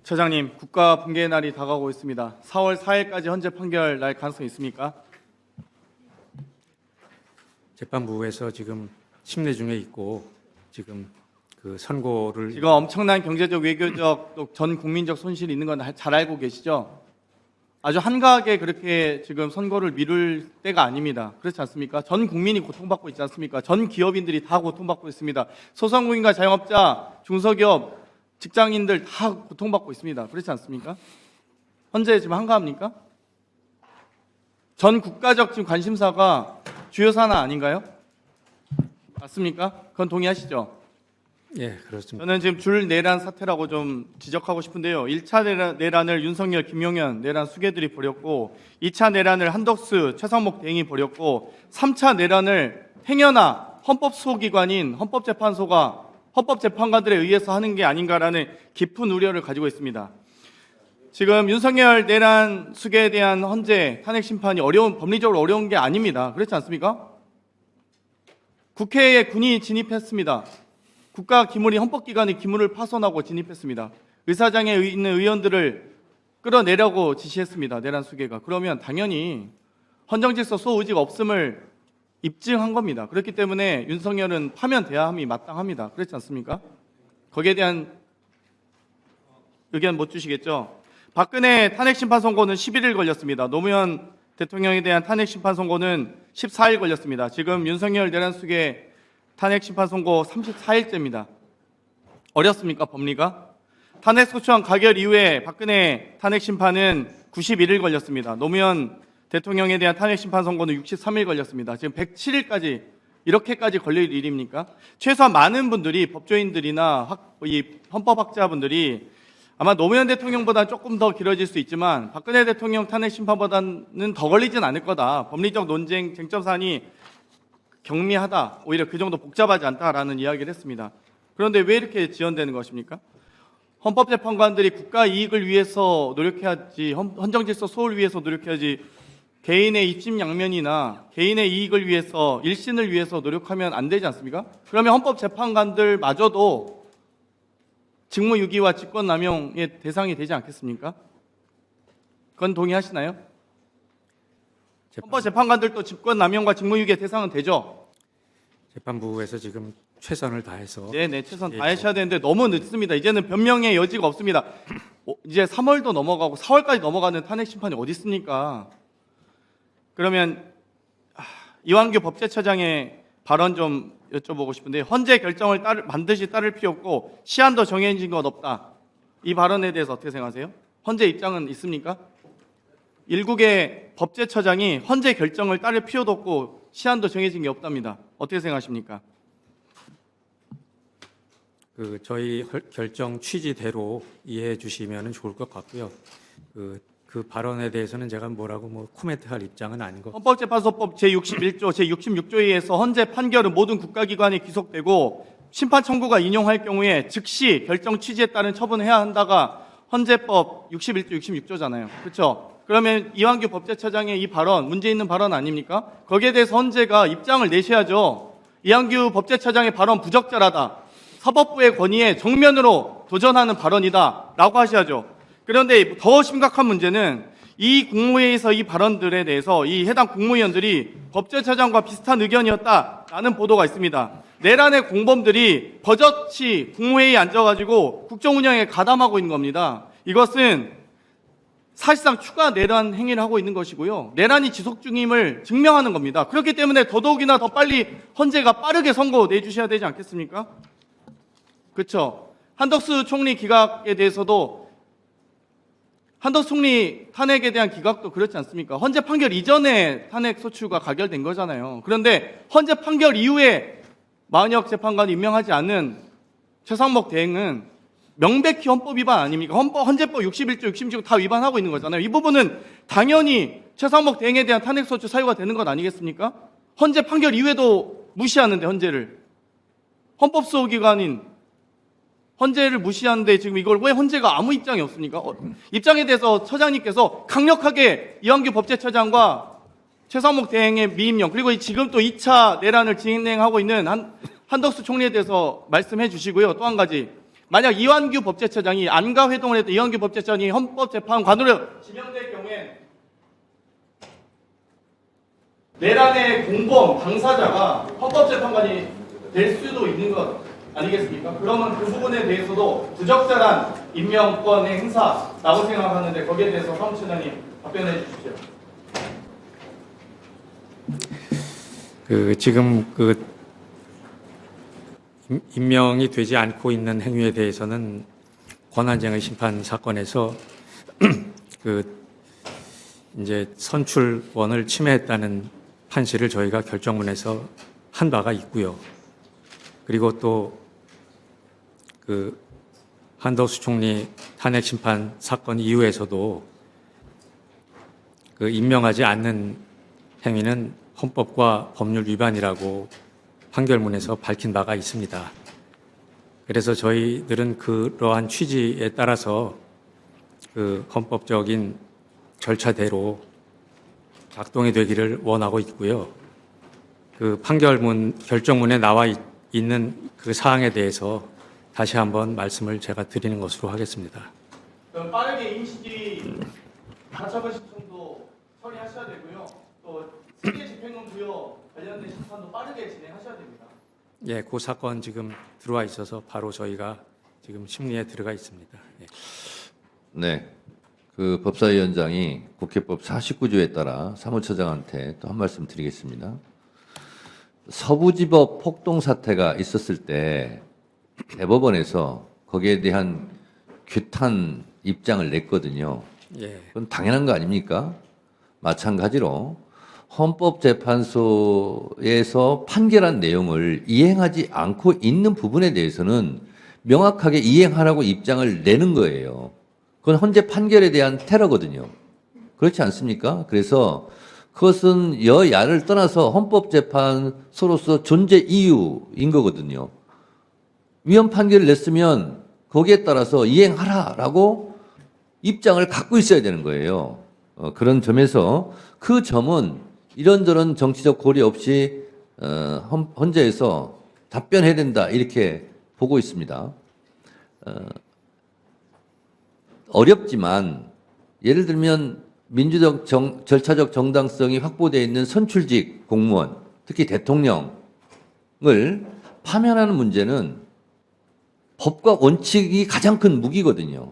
처장님, 국가 붕괴의 날이 다가오고 있습니다. 4월 4일까지 헌재 판결 날 가능성이 있습니까? 재판부에서 지금 심리 중에 있고 지금 그 선고를 지금 엄청난 경제적, 외교적, 또 전 국민적 손실이 있는 건 잘 알고 계시죠? 아주 한가하게 그렇게 지금 선고를 미룰 때가 아닙니다. 그렇지 않습니까? 전 국민이 고통받고 있지 않습니까? 전 기업인들이 다 고통받고 있습니다. 소상공인과 자영업자, 중소기업, 직장인들 다 고통받고 있습니다. 그렇지 않습니까? 헌재 지금 한가합니까? 전 국가적 지금 관심사가 주요 사안 아닌가요? 맞습니까? 그건 동의하시죠? 예, 그렇습니다. 저는 지금 줄 내란 사태라고 좀 지적하고 싶은데요. 1차 내란을 윤석열, 김용현 내란 수괴들이 벌였고 2차 내란을 한덕수, 최상목 대행이 벌였고 3차 내란을 행여나 헌법소기관인 헌법재판소가 헌법재판관들에 의해서 하는 게 아닌가라는 깊은 우려를 가지고 있습니다. 지금 윤석열 내란 수괴에 대한 헌재 탄핵 심판이 법리적으로 어려운 게 아닙니다. 그렇지 않습니까? 국회에 군이 진입했습니다. 국가 기물이 헌법기관의 기물을 파손하고 진입했습니다. 의사장에 있는 의원들을 끌어내려고 지시했습니다. 내란 수괴가. 그러면 당연히 헌정질서 소의지가 없음을 입증한 겁니다. 그렇기 때문에 윤석열은 파면돼야 함이 마땅합니다. 그렇지 않습니까? 거기에 대한 의견 못 주시겠죠? 박근혜 탄핵심판 선고는 11일 걸렸습니다. 노무현 대통령에 대한 탄핵심판 선고는 14일 걸렸습니다. 지금 윤석열 내란 수괴 탄핵심판 선고 34일째입니다. 어렵습니까, 법리가? 탄핵소추안 가결 이후에 박근혜 탄핵심판은 91일 걸렸습니다. 노무현 대통령에 대한 탄핵심판 선고는 63일 걸렸습니다. 지금 107일까지 이렇게까지 걸릴 일입니까? 최소한 많은 분들이 법조인들이나 이 헌법학자분들이 아마 노무현 대통령보다 조금 더 길어질 수 있지만 박근혜 대통령 탄핵심판보다는 더 걸리진 않을 거다. 법리적 논쟁, 쟁점 사안이 경미하다. 오히려 그 정도 복잡하지 않다라는 이야기를 했습니다. 그런데 왜 이렇게 지연되는 것입니까? 헌법재판관들이 국가 이익을 위해서 노력해야지, 헌정질서 소홀을 위해서 노력해야지 개인의 입심양면이나 개인의 이익을 위해서, 일신을 위해서 노력하면 안 되지 않습니까? 그러면 헌법재판관들마저도 직무유기와 직권남용의 대상이 되지 않겠습니까? 그건 동의하시나요? 헌법재판관들도 직권남용과 직무유기의 대상은 되죠? 재판부에서 지금 최선을 다해서 네네, 최선 다하셔야 되는데 너무 늦습니다. 이제는 변명의 여지가 없습니다. 이제 3월도 넘어가고 4월까지 넘어가는 탄핵 심판이 어디 있습니까? 그러면 이완규 법제처장의 발언 좀 여쭤보고 싶은데, 헌재 결정을 반드시 따를 필요 없고 시한도 정해진 것 없다. 이 발언에 대해서 어떻게 생각하세요? 헌재 입장은 있습니까? 일국의 법제처장이 헌재 결정을 따를 필요도 없고 시한도 정해진 게 없답니다. 어떻게 생각하십니까? 저희 결정 취지대로 이해해 주시면 좋을 것 같고요. 그 발언에 대해서는 제가 뭐라고 코멘트할 입장은 아닌 것 같습니다. 헌법재판소법 제61조, 제66조에 의해서 헌재 판결은 모든 국가기관에 귀속되고 심판 청구가 인용할 경우에 즉시 결정 취지에 따른 처분을 해야 한다가 헌재법 61조, 66조잖아요. 그렇죠? 그러면 이완규 법제처장의 이 발언, 문제 있는 발언 아닙니까? 거기에 대해서 헌재가 입장을 내셔야죠. 이완규 법제처장의 발언 부적절하다. 사법부의 권위에 정면으로 도전하는 발언이다. 라고 하셔야죠. 그런데 더 심각한 문제는 이 국무회의에서 이 발언들에 대해서 이 해당 국무위원들이 법제처장과 비슷한 의견이었다라는 보도가 있습니다. 내란의 공범들이 버젓이 국무회의에 앉아가지고 국정운영에 가담하고 있는 겁니다. 이것은 사실상 추가 내란 행위를 하고 있는 것이고요. 내란이 지속 중임을 증명하는 겁니다. 그렇기 때문에 더더욱이나 더 빨리 헌재가 빠르게 선고 내주셔야 되지 않겠습니까? 그렇죠. 한덕수 총리 기각에 대해서도, 한덕수 총리 탄핵에 대한 기각도 그렇지 않습니까? 헌재 판결 이전에 탄핵 소추가 가결된 거잖아요. 그런데 헌재 판결 이후에 마은혁 재판관이 임명하지 않은 최상목 대행은 명백히 헌법 위반 아닙니까? 헌재법 61조, 66조 다 위반하고 있는 거잖아요. 이 부분은 당연히 최상목 대행에 대한 탄핵 소추 사유가 되는 것 아니겠습니까? 헌재 판결 이후에도 무시하는데, 헌재를, 헌법소기관인 헌재를 무시하는데 지금 이걸 왜 헌재가 아무 입장이 없습니까? 입장에 대해서 처장님께서 강력하게 이완규 법제처장과 최상목 대행의 미임령, 그리고 지금 또 2차 내란을 진행하고 있는 한덕수 총리에 대해서 말씀해 주시고요. 또 한 가지, 만약 이완규 법제처장이 안가 회동을 해도 이완규 법제처장이 헌법재판관으로 지명될 경우에 내란의 공범 당사자가 헌법재판관이 될 수도 있는 것 아니겠습니까? 그러면 그 부분에 대해서도 부적절한 임명권의 행사라고 생각하는데 거기에 대해서 사무처장님 답변해 주십시오. 지금 임명이 되지 않고 있는 행위에 대해서는 권한쟁의 심판 사건에서 이제 선출권을 침해했다는 판시를 저희가 결정문에서 한 바가 있고요. 그리고 또 한덕수 총리 탄핵 심판 사건 이후에서도 임명하지 않는 행위는 헌법과 법률 위반이라고 판결문에서 밝힌 바가 있습니다. 그래서 저희들은 그러한 취지에 따라서 헌법적인 절차대로 작동이 되기를 원하고 있고요. 결정문에 나와 있는 그 사항에 대해서 다시 한번 말씀을 제가 드리는 것으로 하겠습니다. 그럼 빠르게 임시지 가처분 신청도 처리하셔야 되고요. 또 승계 집행권 부여 관련된 심판도 빠르게 진행하셔야 됩니다. 예, 그 사건 지금 들어와 있어서 바로 저희가 지금 심리에 들어가 있습니다. 예. 네. 법사위원장이 국회법 49조에 따라 사무처장한테 또 한 말씀 드리겠습니다. 서부지법 폭동 사태가 있었을 때 대법원에서 거기에 대한 규탄 입장을 냈거든요. 예. 그건 당연한 거 아닙니까? 마찬가지로 헌법재판소에서 판결한 내용을 이행하지 않고 있는 부분에 대해서는 명확하게 이행하라고 입장을 내는 거예요. 그건 헌재 판결에 대한 테러거든요. 그렇지 않습니까? 그래서 그것은 여야를 떠나서 헌법재판소로서 존재 이유인 거거든요. 위헌 판결을 냈으면 거기에 따라서 이행하라라고 입장을 갖고 있어야 되는 거예요. 그런 점에서 그 점은 이런저런 정치적 고려 없이 헌재에서 답변해야 된다 이렇게 보고 있습니다. 어렵지만 예를 들면 민주적 절차적 정당성이 확보되어 있는 선출직 공무원, 특히 대통령을 파면하는 문제는 법과 원칙이 가장 큰 무기거든요.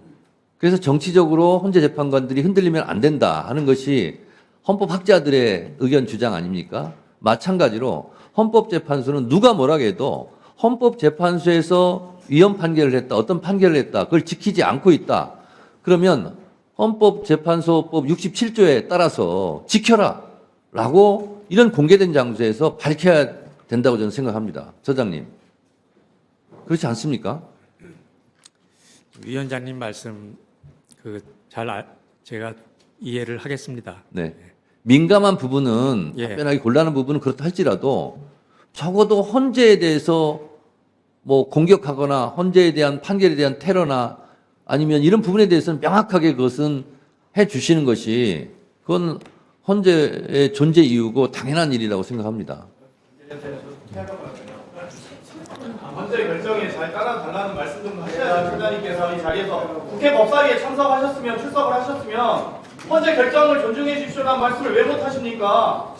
그래서 정치적으로 헌재 재판관들이 흔들리면 안 된다 하는 것이 헌법학자들의 의견 주장 아닙니까? 마찬가지로 헌법재판소는 누가 뭐라 해도 헌법재판소에서 위헌 판결을 했다, 어떤 판결을 했다, 그걸 지키지 않고 있다. 그러면 헌법재판소법 67조에 따라서 지켜라 라고 이런 공개된 장소에서 밝혀야 된다고 저는 생각합니다. 처장님. 그렇지 않습니까? 위원장님 말씀 제가 이해를 하겠습니다. 네. 민감한 부분은 예. 답변하기 곤란한 부분은 그렇다 할지라도 적어도 헌재에 대해서 뭐 공격하거나 헌재에 대한 판결에 대한 테러나 아니면 이런 부분에 대해서는 명확하게 그것은 해 주시는 것이 그건 헌재의 존재 이유고 당연한 일이라고 생각합니다. 헌재 결정에 잘 따라달라는 말씀 좀 하셔야 처장님께서 이 자리에서 국회 법사위에 참석하셨으면 출석을 하셨으면 헌재 결정을 존중해 주십시오라는 말씀을 왜 못하십니까?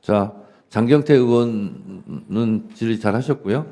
자, 장경태 의원은 질의 잘 하셨고요.